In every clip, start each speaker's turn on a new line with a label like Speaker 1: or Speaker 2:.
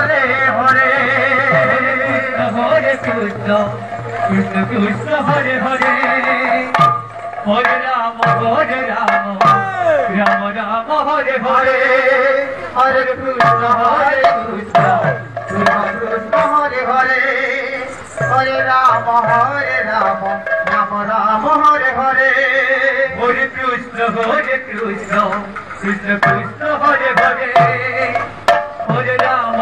Speaker 1: Hare Hare Hare Krishna Krishna Krishna Hare Hare Hare Ram Ram Ram Hare Hare Hare Krishna Krishna Krishna Hare Hare Hare Ram Ram Ram Hare Hare Hare Krishna Krishna Krishna Hare Hare Hare Ram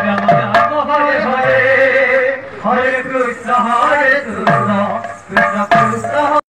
Speaker 1: Ram Ram Hare Hare Hare Krishna Krishna Krishna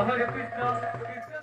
Speaker 1: Hare Krishna, Krishna